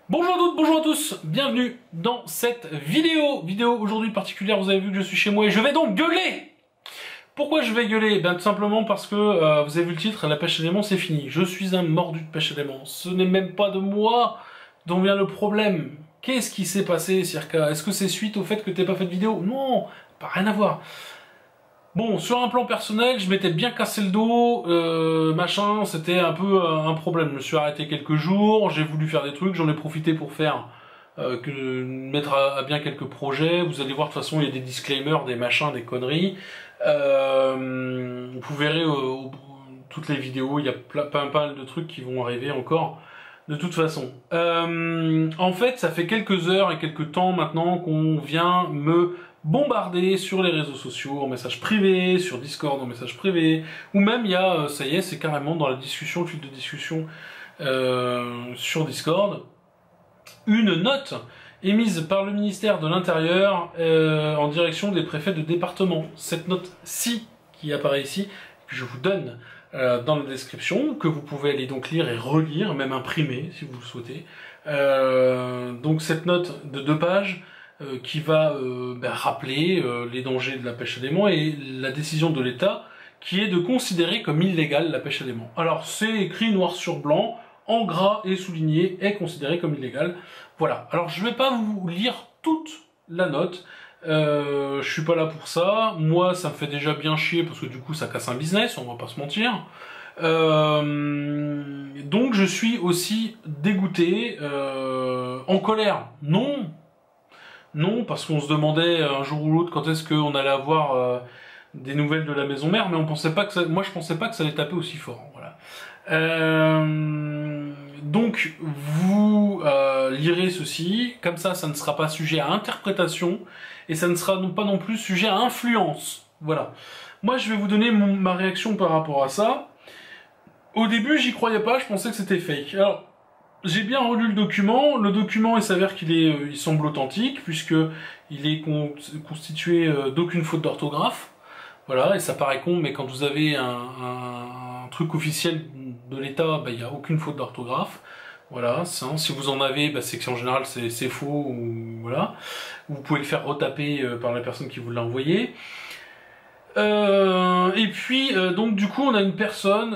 Bonjour à toutes, bonjour à tous, bienvenue dans cette vidéo aujourd'hui particulière. Vous avez vu que je suis chez moi et je vais donc gueuler. Pourquoi je vais gueuler? Ben tout simplement parce que, vous avez vu le titre, la pêche à l'aimant c'est fini. Je suis un mordu de pêche à l'aimant. Ce n'est même pas de moi dont vient le problème. Qu'est-ce qui s'est passé, Circa? Est-ce que c'est suite au fait que t'aies pas fait de vidéo? Non, pas rien à voir. Bon, sur un plan personnel, je m'étais bien cassé le dos, machin, c'était un peu un problème. Je me suis arrêté quelques jours, j'ai voulu faire des trucs, j'en ai profité pour faire, mettre à bien quelques projets. Vous allez voir, de toute façon, il y a des disclaimers, des machins, des conneries. Vous verrez toutes les vidéos, il y a pas mal de trucs qui vont arriver encore. De toute façon. En fait, ça fait quelques heures et quelques temps maintenant qu'on vient me bombarder sur les réseaux sociaux, en message privé, sur Discord en message privé, ou même il y a, ça y est, c'est carrément dans la discussion, le fil de discussion sur Discord, une note émise par le ministère de l'Intérieur en direction des préfets de département. Cette note-ci, qui apparaît ici, que je vous donne dans la description, que vous pouvez aller donc lire et relire, même imprimer si vous le souhaitez. Donc cette note de 2 pages qui va rappeler les dangers de la pêche à l'aimant et la décision de l'État qui est de considérer comme illégale la pêche à l'aimant. Alors c'est écrit noir sur blanc, en gras et souligné, est considéré comme illégal. Voilà, alors je vais pas vous lire toute la note, je suis pas là pour ça, moi ça me fait déjà bien chier parce que du coup ça casse un business, on va pas se mentir. Donc je suis aussi dégoûté, en colère, non, parce qu'on se demandait un jour ou l'autre quand est-ce qu'on allait avoir des nouvelles de la maison mère, mais on pensait pas que ça, moi je pensais pas que ça allait taper aussi fort, voilà. Donc vous lirez ceci, comme ça ne sera pas sujet à interprétation, et ça ne sera pas non plus sujet à influence, voilà. Moi je vais vous donner ma réaction par rapport à ça. Au début j'y croyais pas, je pensais que c'était fake. Alors, j'ai bien relu le document il s'avère il semble authentique, puisque il est constitué d'aucune faute d'orthographe. Voilà, et ça paraît con, mais quand vous avez un truc officiel de l'État, il n'y a aucune faute d'orthographe. Voilà, si vous en avez, c'est qu'en général c'est faux, ou voilà. Vous pouvez le faire retaper par la personne qui vous l'a envoyé. Et puis, donc du coup, on a une personne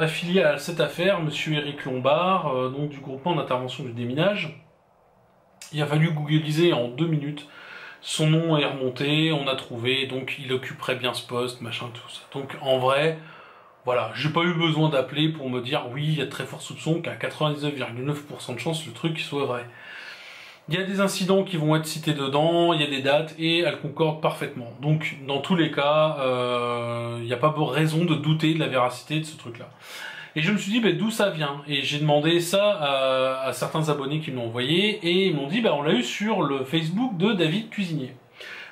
affiliée à cette affaire, monsieur Éric Lombard, donc du groupement d'intervention du déminage. Il a fallu googliser en 2 minutes. Son nom est remonté, on a trouvé, donc il occuperait bien ce poste, machin, tout ça. Donc en vrai, voilà, j'ai pas eu besoin d'appeler pour me dire oui, il y a de très forts soupçons qu'à 99,9% de chance le truc soit vrai. Il y a des incidents qui vont être cités dedans, il y a des dates, et elles concordent parfaitement. Donc, dans tous les cas, il n'y a pas de raison de douter de la véracité de ce truc-là. Et je me suis dit, d'où ça vient? Et j'ai demandé ça à certains abonnés qui me l'ont envoyé, et ils m'ont dit, on l'a eu sur le Facebook de David Cuisinier.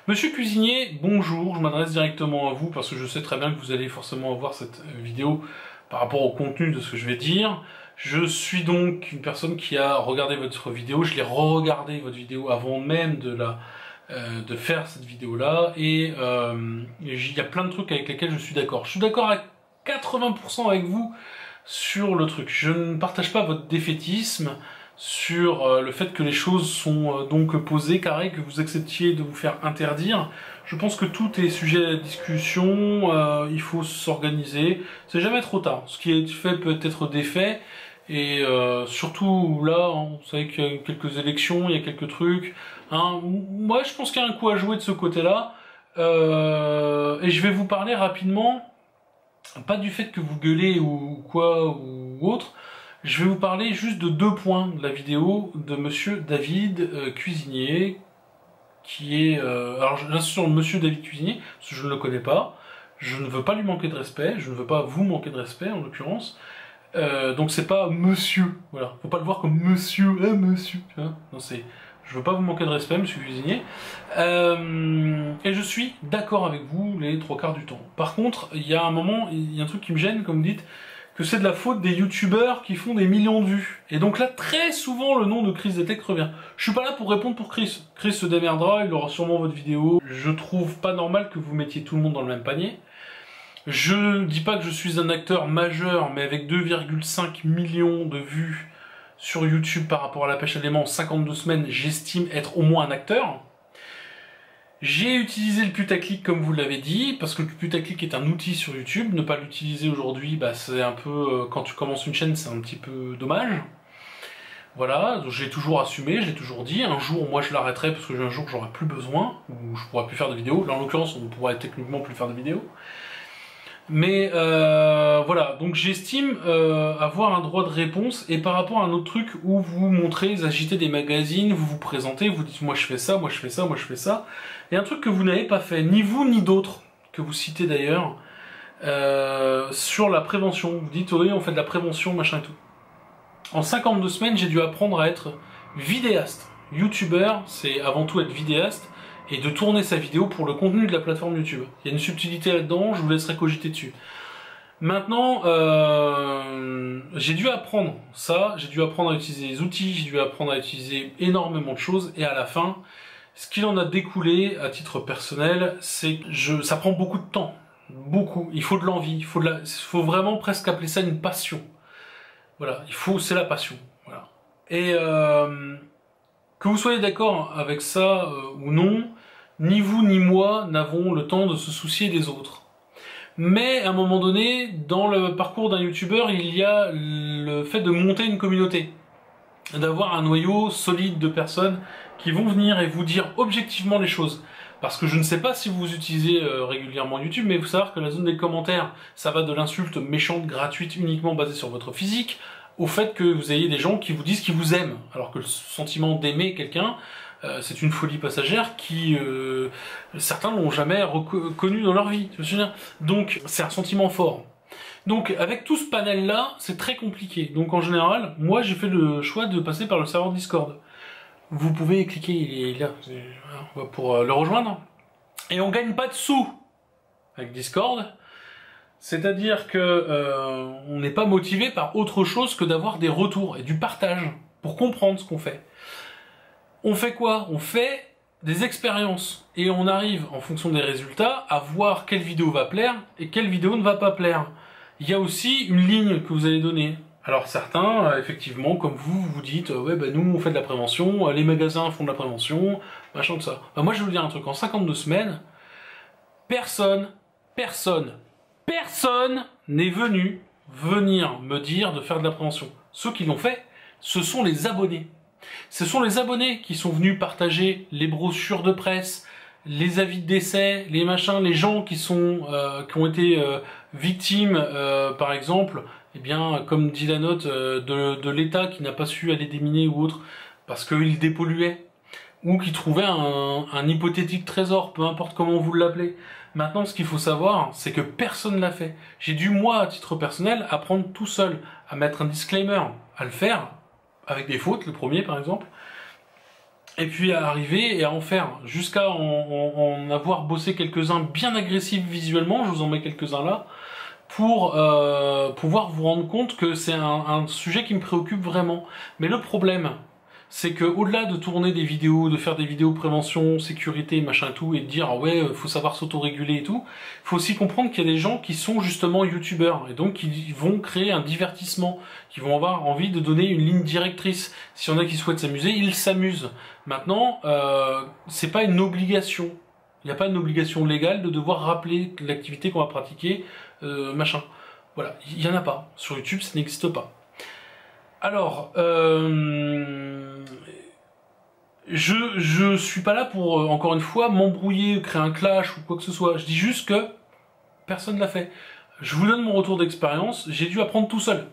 Monsieur Cuisinier, bonjour, je m'adresse directement à vous, parce que je sais très bien que vous allez forcément voir cette vidéo par rapport au contenu de ce que je vais dire. Je suis donc une personne qui a regardé votre vidéo, je l'ai re-regardé votre vidéo avant même de faire cette vidéo-là, et il y a plein de trucs avec lesquels je suis d'accord. Je suis d'accord à 80% avec vous sur le truc. Je ne partage pas votre défaitisme sur le fait que les choses sont donc posées, carrées, que vous acceptiez de vous faire interdire. Je pense que tout est sujet à discussion, il faut s'organiser, c'est jamais trop tard. Ce qui est fait peut être défait, et surtout là, vous savez qu'il y a quelques élections, il y a quelques trucs. Moi je pense qu'il y a un coup à jouer de ce côté-là, et je vais vous parler rapidement, pas du fait que vous gueulez ou quoi ou autre, je vais vous parler juste de 2 points de la vidéo de monsieur David Cuisinier, qui est... alors j'insiste sur monsieur David Cuisinier, parce que je ne le connais pas, je ne veux pas lui manquer de respect, je ne veux pas vous manquer de respect en l'occurrence, donc c'est pas monsieur, voilà, faut pas le voir comme monsieur, monsieur, hein, non c'est... Je veux pas vous manquer de respect, monsieur Cuisinier, et je suis d'accord avec vous les 3/4 du temps. Par contre, il y a un moment, il y a un truc qui me gêne, comme vous dites, que c'est de la faute des youtubeurs qui font des millions de vues. Et donc là, très souvent, le nom de Chris Detect revient. Je suis pas là pour répondre pour Chris. Chris se démerdera, il aura sûrement votre vidéo. Je trouve pas normal que vous mettiez tout le monde dans le même panier. Je dis pas que je suis un acteur majeur, mais avec 2,5 millions de vues sur YouTube par rapport à la pêche à l'aimant, 52 semaines, j'estime être au moins un acteur. J'ai utilisé le putaclic comme vous l'avez dit, parce que le putaclic est un outil sur YouTube. Ne pas l'utiliser aujourd'hui, bah, c'est un peu, quand tu commences une chaîne, c'est un petit peu dommage. Voilà, j'ai toujours assumé, j'ai toujours dit, un jour moi je l'arrêterai parce que un jour j'aurai plus besoin, ou je pourrai plus faire de vidéos. Là en l'occurrence on ne pourra techniquement plus faire de vidéos. Mais voilà, donc j'estime avoir un droit de réponse, et par rapport à un autre truc où vous montrez, vous agitez des magazines, vous vous présentez, vous dites moi je fais ça, moi je fais ça, moi je fais ça, et un truc que vous n'avez pas fait, ni vous ni d'autres, que vous citez d'ailleurs, sur la prévention. Vous dites oui on fait de la prévention, machin et tout. En 52 semaines j'ai dû apprendre à être vidéaste. YouTubeur, c'est avant tout être vidéaste, et de tourner sa vidéo pour le contenu de la plateforme YouTube. Il y a une subtilité là-dedans, je vous laisserai cogiter dessus. Maintenant, j'ai dû apprendre ça, j'ai dû apprendre à utiliser les outils, j'ai dû apprendre à utiliser énormément de choses, et à la fin, ce qu'il en a découlé à titre personnel, c'est que ça prend beaucoup de temps. Beaucoup. Il faut de l'envie, il faut vraiment presque appeler ça une passion. Voilà, c'est la passion. Voilà. Et que vous soyez d'accord avec ça ou non, ni vous ni moi n'avons le temps de se soucier des autres. Mais à un moment donné, dans le parcours d'un youtubeur, il y a le fait de monter une communauté, d'avoir un noyau solide de personnes qui vont venir et vous dire objectivement les choses. Parce que je ne sais pas si vous utilisez régulièrement YouTube, mais il faut savoir que la zone des commentaires, ça va de l'insulte méchante, gratuite, uniquement basée sur votre physique, au fait que vous ayez des gens qui vous disent qu'ils vous aiment, alors que le sentiment d'aimer quelqu'un, c'est une folie passagère qui certains l'ont jamais reconnu dans leur vie. Donc c'est un sentiment fort. Donc avec tout ce panel là, c'est très compliqué. Donc en général, moi j'ai fait le choix de passer par le serveur Discord. Vous pouvez cliquer, il est là, pour le rejoindre. Et on gagne pas de sous avec Discord. C'est-à-dire que on n'est pas motivé par autre chose que d'avoir des retours et du partage pour comprendre ce qu'on fait. On fait quoi? On fait des expériences et on arrive, en fonction des résultats, à voir quelle vidéo va plaire et quelle vidéo ne va pas plaire. Il y a aussi une ligne que vous allez donner. Alors certains, effectivement, comme vous dites, ouais bah nous on fait de la prévention, les magasins font de la prévention, machin de ça. Bah, moi je vais vous dire un truc, en 52 semaines, personne n'est venu venir me dire de faire de la prévention. Ceux qui l'ont fait, ce sont les abonnés. Ce sont les abonnés qui sont venus partager les brochures de presse, les avis de décès, les machins, les gens qui ont été victimes, par exemple, eh bien, comme dit la note, de l'État qui n'a pas su aller déminer ou autre, parce qu'il dépolluait, ou qui trouvait un hypothétique trésor, peu importe comment vous l'appelez. Maintenant, ce qu'il faut savoir, c'est que personne ne l'a fait. J'ai dû, moi, à titre personnel, apprendre tout seul à mettre un disclaimer, à le faire, avec des fautes, le premier par exemple, et puis à arriver et à en faire, jusqu'à en avoir bossé quelques-uns bien agressifs visuellement, je vous en mets quelques-uns là, pour pouvoir vous rendre compte que c'est un sujet qui me préoccupe vraiment. Mais le problème, c'est que au-delà de tourner des vidéos, de faire des vidéos prévention, sécurité, machin tout, et de dire ah ouais, faut savoir s'autoréguler et tout, faut aussi comprendre qu'il y a des gens qui sont justement youtubeurs, et donc qui vont créer un divertissement, qui vont avoir envie de donner une ligne directrice. S'il y en a qui souhaitent s'amuser, ils s'amusent. Maintenant, c'est pas une obligation. Il n'y a pas une obligation légale de devoir rappeler l'activité qu'on va pratiquer, machin. Voilà, il y en a pas. Sur YouTube, ça n'existe pas. Alors, je suis pas là pour, encore une fois, m'embrouiller, créer un clash ou quoi que ce soit. Je dis juste que personne l'a fait. Je vous donne mon retour d'expérience, j'ai dû apprendre tout seul.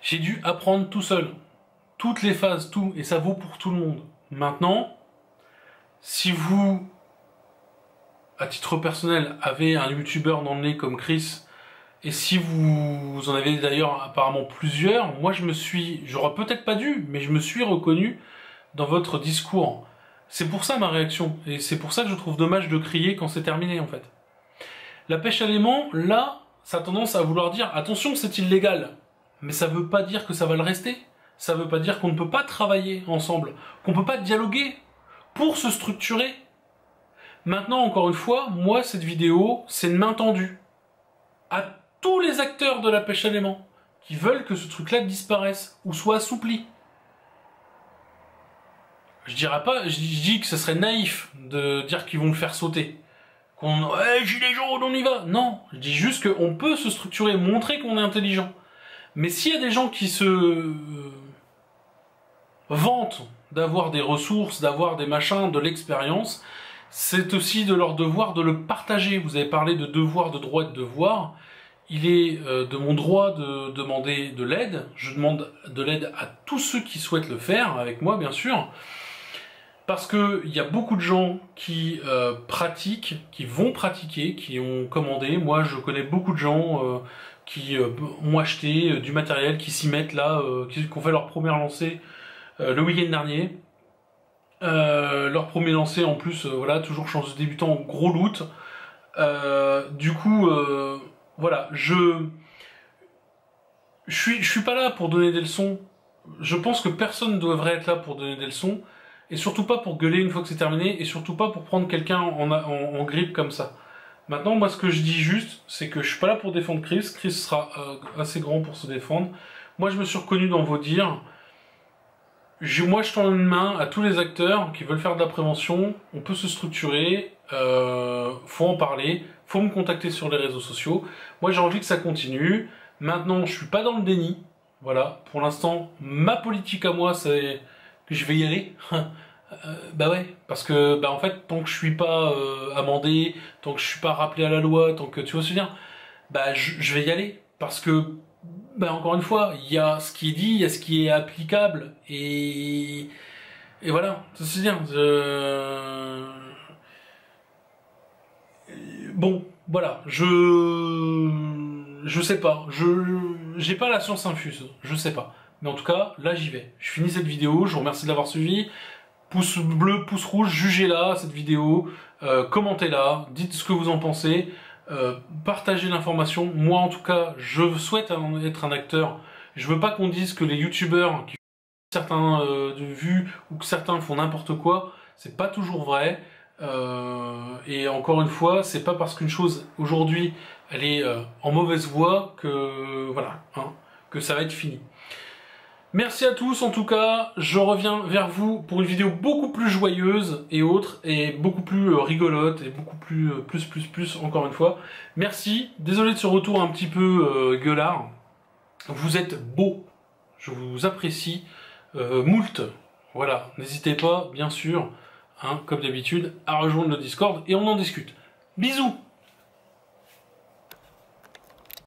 J'ai dû apprendre tout seul. Toutes les phases, tout, et ça vaut pour tout le monde. Maintenant, si vous, à titre personnel, avez un youtubeur dans le nez comme Chris, et si vous en avez d'ailleurs apparemment plusieurs, moi j'aurais peut-être pas dû, mais je me suis reconnu dans votre discours. C'est pour ça ma réaction, et c'est pour ça que je trouve dommage de crier quand c'est terminé en fait. La pêche à l'aimant, là, ça a tendance à vouloir dire, attention c'est illégal, mais ça veut pas dire que ça va le rester. Ça veut pas dire qu'on ne peut pas travailler ensemble, qu'on peut pas dialoguer pour se structurer. Maintenant, encore une fois, moi cette vidéo, c'est une main tendue à tous les acteurs de la pêche à l'aimant. qui veulent que ce truc-là disparaisse ou soit assoupli. Je dirais pas, je dis que ce serait naïf de dire qu'ils vont le faire sauter. Ouais, gilet jaune, on y va. Non, je dis juste qu'on peut se structurer, montrer qu'on est intelligent. Mais s'il y a des gens qui se vantent d'avoir des ressources, d'avoir des machins, de l'expérience, c'est aussi de leur devoir de le partager. Vous avez parlé de devoir, de droit et de devoir. Il est de mon droit de demander de l'aide. Je demande de l'aide à tous ceux qui souhaitent le faire, avec moi bien sûr. Parce qu'il y a beaucoup de gens qui pratiquent, qui vont pratiquer, qui ont commandé. Moi, je connais beaucoup de gens qui ont acheté du matériel, qui s'y mettent là, qui ont fait leur première lancée le week-end dernier. Leur premier lancé en plus, voilà, toujours chance de débutant, gros loot. Du coup, voilà, je suis pas là pour donner des leçons. Je pense que personne ne devrait être là pour donner des leçons. Et surtout pas pour gueuler une fois que c'est terminé, et surtout pas pour prendre quelqu'un en grippe comme ça. Maintenant, moi, ce que je dis juste, c'est que je suis pas là pour défendre Chris. Chris sera assez grand pour se défendre. Moi, je me suis reconnu dans vos dires. Moi, je tends une main à tous les acteurs qui veulent faire de la prévention. On peut se structurer, faut en parler, faut me contacter sur les réseaux sociaux. Moi, j'ai envie que ça continue. Maintenant, je suis pas dans le déni. Voilà, pour l'instant, ma politique à moi, c'est que je vais y aller. Bah ouais, parce que bah en fait, tant que je suis pas amendé, tant que je suis pas rappelé à la loi, tant que tu vois ce que je veux dire, bah je vais y aller. Parce que, bah encore une fois, il y a ce qui est dit, il y a ce qui est applicable, et voilà, c'est dire. Bon, voilà, je sais pas, j'ai pas la science infuse, je sais pas. Mais en tout cas, là j'y vais. Je finis cette vidéo, je vous remercie de l'avoir suivi. Pouce bleu, pouce rouge, jugez-la, cette vidéo, commentez-la, dites ce que vous en pensez, partagez l'information. Moi en tout cas, je souhaite être un acteur. Je veux pas qu'on dise que les youtubeurs qui font certains de vues ou que certains font n'importe quoi, c'est pas toujours vrai. Et encore une fois, c'est pas parce qu'une chose aujourd'hui elle est en mauvaise voie que voilà, hein, que ça va être fini. Merci à tous en tout cas, je reviens vers vous pour une vidéo beaucoup plus joyeuse et autre, et beaucoup plus rigolote, et beaucoup plus plus encore une fois. Merci, désolé de ce retour un petit peu gueulard. Vous êtes beaux, je vous apprécie, moult. Voilà, n'hésitez pas, bien sûr, hein, comme d'habitude, à rejoindre le Discord et on en discute. Bisous!